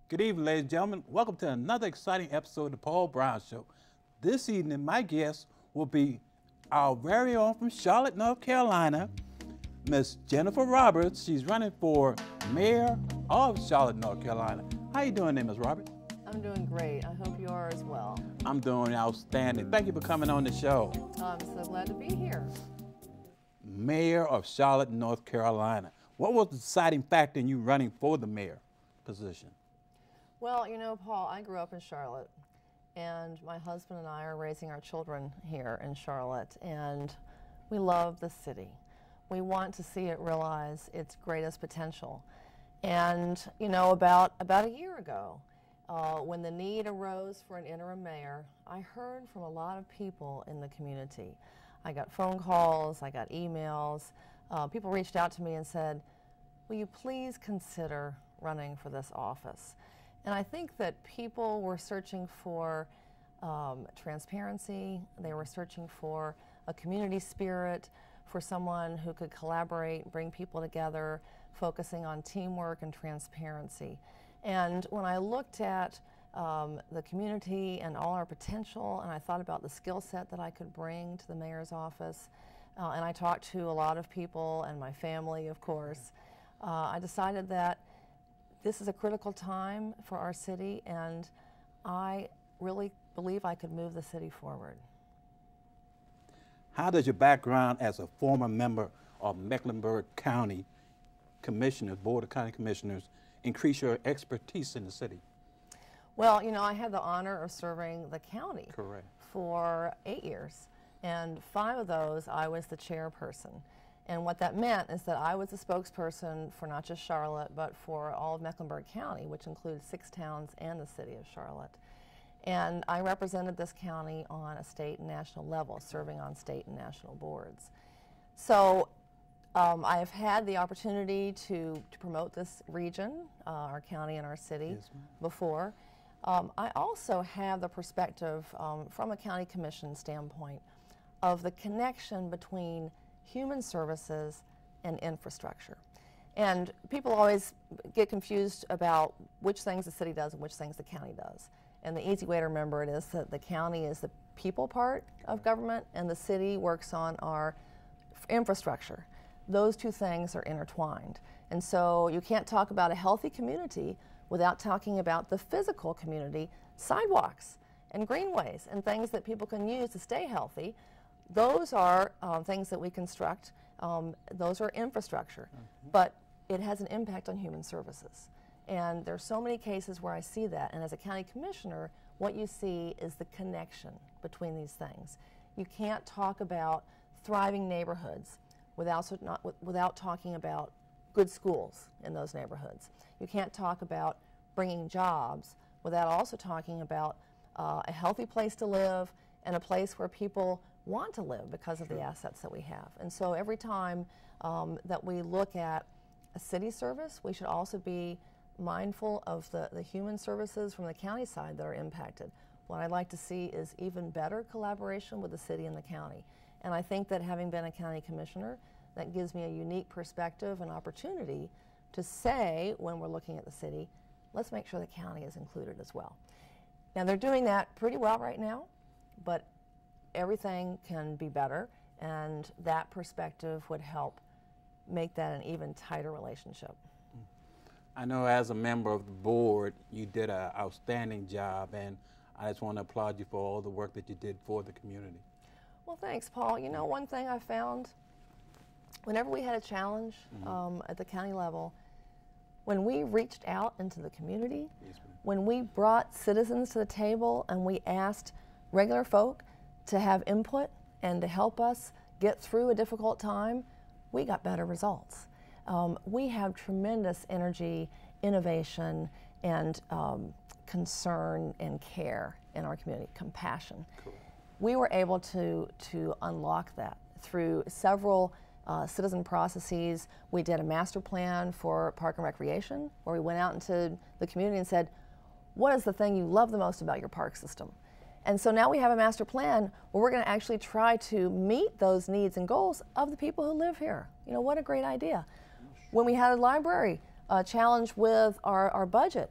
Good evening, ladies and gentlemen. Welcome to another exciting episode of the Paul Brown Show. This evening, my guest will be our very own from Charlotte, North Carolina, Miss Jennifer Roberts. She's running for mayor of Charlotte, North Carolina. How you doing there, Ms. Roberts? I'm doing great. I hope you are as well. I'm doing outstanding. Thank you for coming on the show. I'm so glad to be here. Mayor of Charlotte, North Carolina. What was the deciding factor in you running for the mayor position? Well, you know, Paul, I grew up in Charlotte, and my husband and I are raising our children here in Charlotte, and we love the city. We want to see it realize its greatest potential. And, you know, about a year ago, when the need arose for an interim mayor, I heard from a lot of people in the community. I got phone calls, I got emails. People reached out to me and said, will you please consider running for this office? And I think that people were searching for transparency. They were searching for a community spirit, for someone who could collaborate, bring people together, focusing on teamwork and transparency. And when I looked at the community and all our potential, and I thought about the skill set that I could bring to the mayor's office, and I talked to a lot of people and my family, of course, I decided that this is a critical time for our city, and I really believe I could move the city forward. How does your background as a former member of Mecklenburg County Commissioners, Board of County Commissioners, increase your expertise in the city? Well, you know, I had the honor of serving the county Correct. for 8 years, and 5 of those I was the chairperson. And what that meant is that I was the spokesperson for not just Charlotte, but for all of Mecklenburg County, which includes 6 towns and the city of Charlotte. And I represented this county on a state and national level, serving on state and national boards. So I have had the opportunity to promote this region, our county and our city, yes, before. I also have the perspective from a county commission standpoint of the connection between human services and infrastructure. And people always get confused about which things the city does and which things the county does. And the easy way to remember it is that the county is the people part of government and the city works on our infrastructure. Those two things are intertwined. And so you can't talk about a healthy community without talking about the physical community, sidewalks and greenways and things that people can use to stay healthy. Those are things that we construct. Those are infrastructure, but it has an impact on human services. And there's so many cases where I see that. And as a county commissioner, what you see is the connection between these things. You can't talk about thriving neighborhoods without talking about good schools in those neighborhoods. You can't talk about bringing jobs without also talking about a healthy place to live and a place where people want to live because of the assets that we have. And so every time that we look at a city service, we should also be mindful of the human services from the county side that are impacted. What I'd like to see is even better collaboration with the city and the county. And I think that having been a county commissioner, that gives me a unique perspective and opportunity to say, when we're looking at the city, let's make sure the county is included as well. Now, they're doing that pretty well right now, but everything can be better, and that perspective would help make that an even tighter relationship. I know as a member of the board, you did an outstanding job, and I just want to applaud you for all the work that you did for the community. Well, thanks, Paul. You know, one thing I found, whenever we had a challenge at the county level, when we reached out into the community, when we brought citizens to the table and we asked regular folk to have input and to help us get through a difficult time, we got better results. We have tremendous energy, innovation, and concern and care in our community, compassion. Cool. We were able to unlock that through several citizen processes. We did a master plan for Park and Recreation, where we went out into the community and said, what is the thing you love the most about your park system? And so now we have a master plan where we're going to actually try to meet those needs and goals of the people who live here. You know, what a great idea. When we had a library challenge with our budget,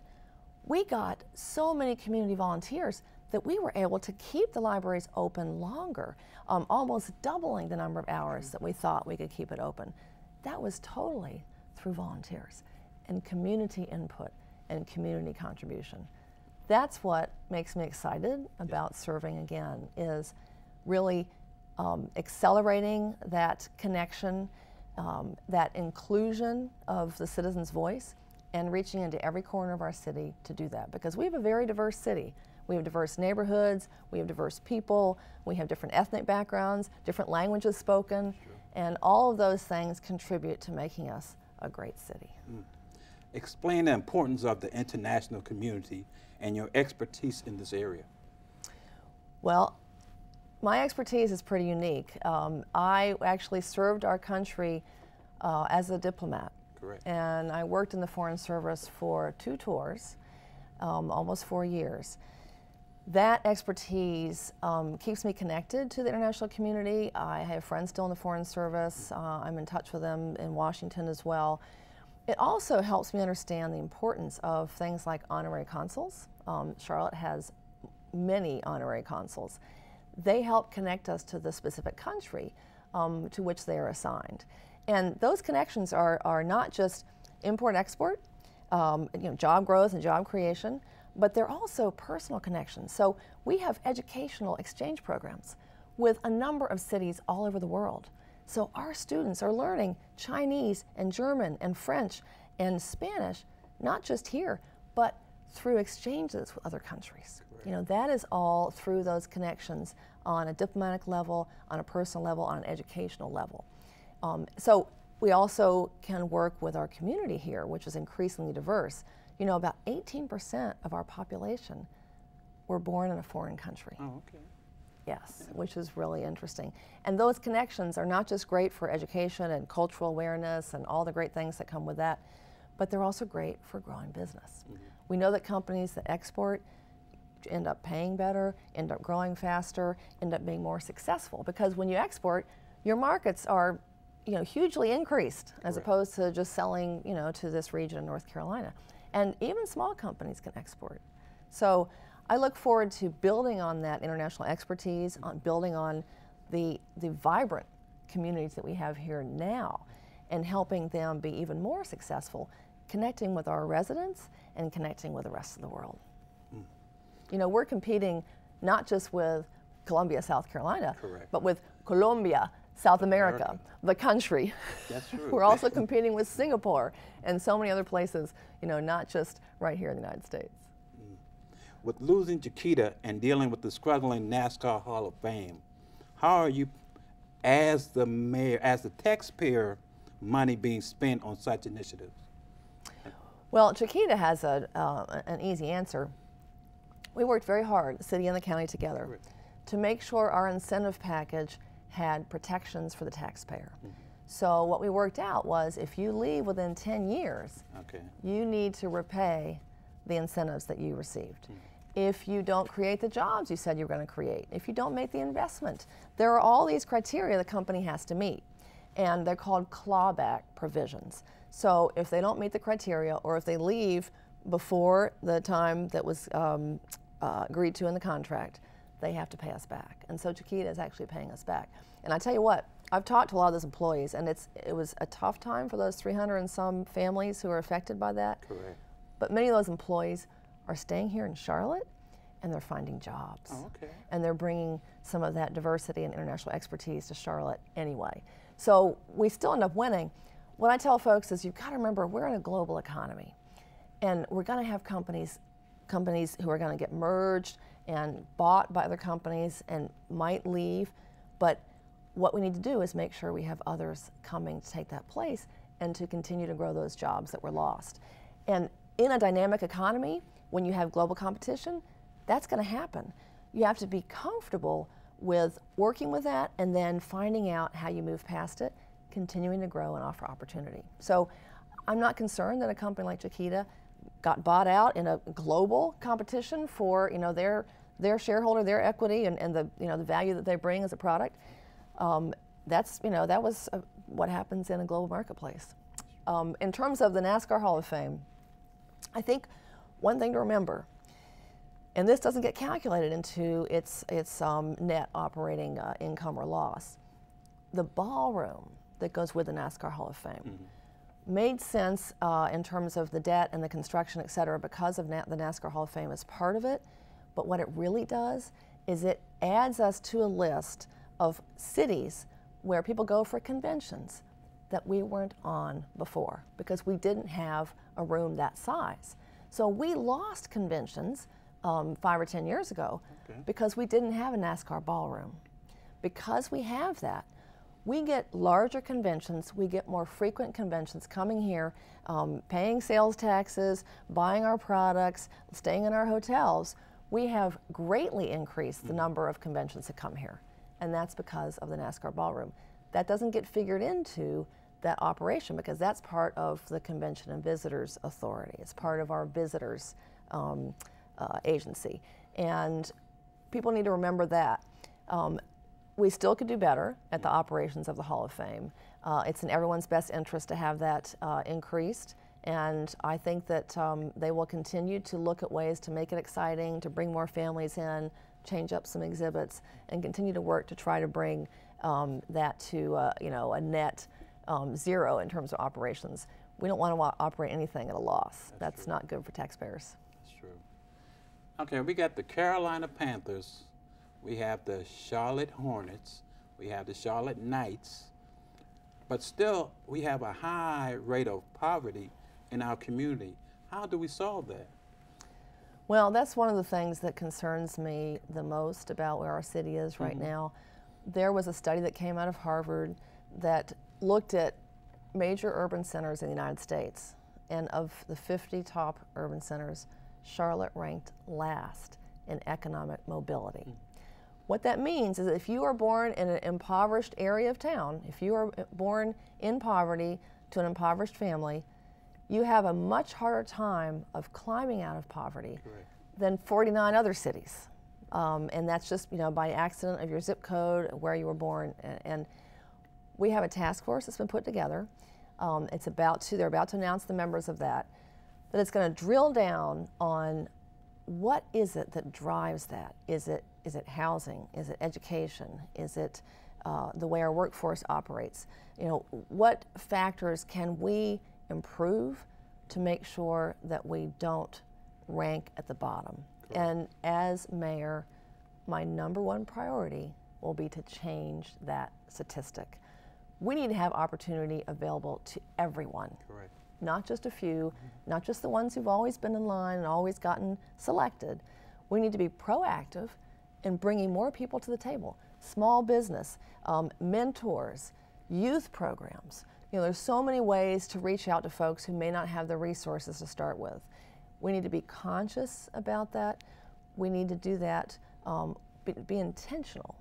we got so many community volunteers that we were able to keep the libraries open longer, almost doubling the number of hours that we thought we could keep it open. That was totally through volunteers and community input and community contribution. That's what makes me excited about serving again, is really accelerating that connection, that inclusion of the citizen's voice, and reaching into every corner of our city to do that. Because we have a very diverse city. We have diverse neighborhoods, we have diverse people, we have different ethnic backgrounds, different languages spoken, and all of those things contribute to making us a great city. Explain the importance of the international community and your expertise in this area. Well, my expertise is pretty unique. I actually served our country as a diplomat. Correct. And I worked in the Foreign Service for 2 tours, almost 4 years. That expertise keeps me connected to the international community. I have friends still in the Foreign Service. I'm in touch with them in Washington as well. It also helps me understand the importance of things like honorary consuls. Charlotte has many honorary consuls. They help connect us to the specific country to which they are assigned. And those connections are not just import-export, job growth and job creation, but they're also personal connections. So we have educational exchange programs with a number of cities all over the world. So our students are learning Chinese and German and French and Spanish, not just here, but through exchanges with other countries. Correct. That is all through those connections on a diplomatic level, on a personal level, on an educational level. So we also can work with our community here, which is increasingly diverse. About 18% of our population were born in a foreign country. Oh, okay. Yes, which is really interesting. And those connections are not just great for education and cultural awareness and all the great things that come with that, but they're also great for growing business. We know that companies that export end up paying better, end up growing faster, end up being more successful, because when you export, your markets are hugely increased as opposed to just selling to this region in North Carolina. And even small companies can export. So I look forward to building on that international expertise, on building on the vibrant communities that we have here now, and helping them be even more successful, connecting with our residents and connecting with the rest of the world. We're competing not just with Columbia, South Carolina, but with Colombia, South America, the country. That's true. We're also competing with Singapore and so many other places, not just right here in the United States. With losing Chiquita and dealing with the struggling NASCAR Hall of Fame, how are you, as the mayor, as the taxpayer, money being spent on such initiatives? Well, Chiquita has an easy answer. We worked very hard, the city and the county together, to make sure our incentive package had protections for the taxpayer. So what we worked out was, if you leave within 10 years, you need to repay the incentives that you received. If you don't create the jobs you said you were going to create, if you don't make the investment, there are all these criteria the company has to meet, and they're called clawback provisions. So if they don't meet the criteria, or if they leave before the time that was agreed to in the contract, they have to pay us back. And so Chiquita is actually paying us back. And I tell you what, I've talked to a lot of those employees, and it was a tough time for those 300 and some families who are affected by that. Correct. But many of those employees are staying here in Charlotte, and they're finding jobs. Oh, okay. And they're bringing some of that diversity and international expertise to Charlotte anyway. So we still end up winning. What I tell folks is, you've got to remember, we're in a global economy, and we're going to have companies who are going to get merged and bought by other companies and might leave, but what we need to do is make sure we have others coming to take that place and to continue to grow those jobs that were lost. And in a dynamic economy, when you have global competition, that's going to happen. You have to be comfortable with working with that and then finding out how you move past it, continuing to grow and offer opportunity. So I'm not concerned that a company like Chiquita got bought out in a global competition for their shareholder, their equity, and the the value that they bring as a product. That was what happens in a global marketplace. In terms of the NASCAR Hall of Fame, I think one thing to remember, and this doesn't get calculated into its net operating income or loss. The ballroom that goes with the NASCAR Hall of Fame made sense in terms of the debt and the construction, et cetera, because of the NASCAR Hall of Fame as part of it. But what it really does is it adds us to a list of cities where people go for conventions that we weren't on before because we didn't have a room that size. So we lost conventions 5 or 10 years ago because we didn't have a NASCAR ballroom. Because we have that, we get larger conventions, we get more frequent conventions coming here, paying sales taxes, buying our products, staying in our hotels. We have greatly increased the number of conventions that come here, and that's because of the NASCAR ballroom. That doesn't get figured into that operation because that's part of the Convention and Visitors Authority. It's part of our visitors agency, and people need to remember that. We still could do better at the operations of the Hall of Fame. It's in everyone's best interest to have that increased, and I think that they will continue to look at ways to make it exciting, to bring more families in, change up some exhibits, and continue to work to try to bring that to a net zero in terms of operations. We don't want to operate anything at a loss. That's not good for taxpayers. That's true. Okay, we got the Carolina Panthers, we have the Charlotte Hornets, we have the Charlotte Knights, but still we have a high rate of poverty in our community. How do we solve that? Well, that's one of the things that concerns me the most about where our city is right now. There was a study that came out of Harvard that looked at major urban centers in the United States, and of the 50 top urban centers, Charlotte ranked last in economic mobility. What that means is that if you are born in an impoverished area of town, if you are born in poverty to an impoverished family, you have a much harder time of climbing out of poverty than 49 other cities. And that's just by accident of your zip code, where you were born. And we have a task force that's been put together. They're about to announce the members of that it's going to drill down on what is it that drives that. Is it housing? Is it education? Is it the way our workforce operates? What factors can we improve to make sure that we don't rank at the bottom? And as mayor, my #1 priority will be to change that statistic. We need to have opportunity available to everyone. Not just a few, not just the ones who've always been in line and always gotten selected. We need to be proactive in bringing more people to the table. Small business, mentors, youth programs. There's so many ways to reach out to folks who may not have the resources to start with. We need to be conscious about that. We need to do that, be intentional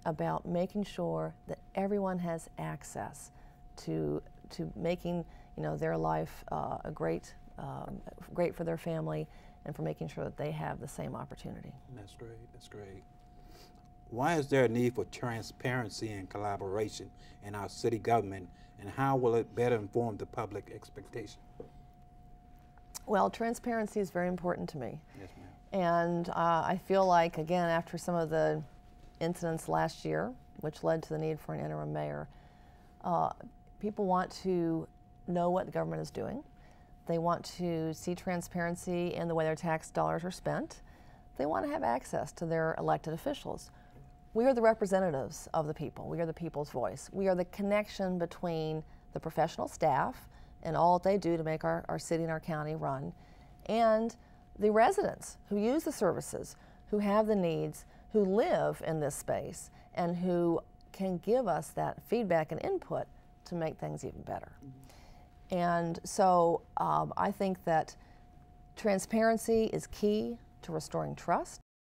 about making sure that everyone has access to making their life great for their family, and for making sure that they have the same opportunity. That's great. That's great. Why is there a need for transparency and collaboration in our city government, and how will it better inform the public expectation? Well, transparency is very important to me. Yes, ma'am. And I feel like, again, after some of the incidents last year, which led to the need for an interim mayor, people want to know what the government is doing. They want to see transparency in the way their tax dollars are spent. They want to have access to their elected officials. We are the representatives of the people. We are the people's voice. We are the connection between the professional staff and all that they do to make our city and our county run, and the residents who use the services, who have the needs, who live in this space, and who can give us that feedback and input to make things even better. And so I think that transparency is key to restoring trust.